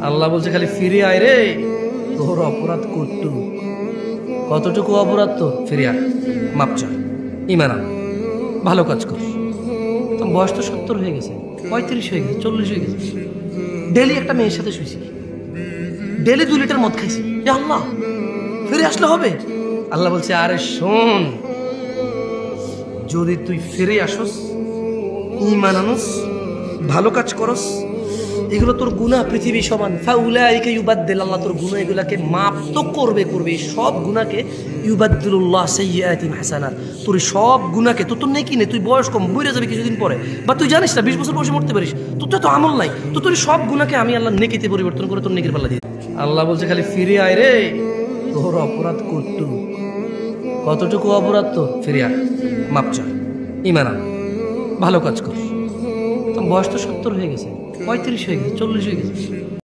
আল্লাহ বলছে খালি ফিরে আয় রে, তোর অপরাধ কটু। কতটুকু অপরাধ তোর? ফিরে আয়, মাপ চায়, ইমান আন, ভালো কাজ কর। তোর বয়স তো 70 হয়ে গেছে, 35 হয়ে গেছে, 40 হয়ে গেছে, ডেলি একটা মেয়ের সাথে শুয়েছি, ডেলি 2 লিটার মদ খাইছি। আল্লাহ ফিরে আসলে হবে? আল্লাহ বলছে আরে শোন, যদি তুই ফিরে আসস, ঈমান আনস, ভালো কাজ করস, এগুলো তোর গুনাহ পৃথিবী সমান, ফাউলাইকা ইউবাদদিল, আল্লাহ তোর গুনাহ এগুলাকে মাপ তো করবে, সব গুনাহকে ইউবাদদিলুল্লাহ সাইয়্যাতিন হাসানাত, তোর সব গুনাহকে, তোর নেকি নেই, তুই বয়স কম, মরে যাবে কিছুদিন পরে, বা তুই জানিস না 20 বছর বয়সে মরতে পারিস, তোর তো আমল নাই, তো তোর সব গুনাহকে আমি আল্লাহ নেকিতে পরিবর্তন করে তোর নেকির পাল্লা দিয়ে। আল্লাহ বলছে খালি ফিরে আয় রে, তোর অপরাধ কটু। কতটুকু অপরাধ তোর? ফিরে আয়, মাপ চায়, ঈমান আন, ভালো কাজ কর। তোর বয়স তো 70 হয়ে গেছে, 35 হয়ে গেছে, 40 হয়ে গেছে,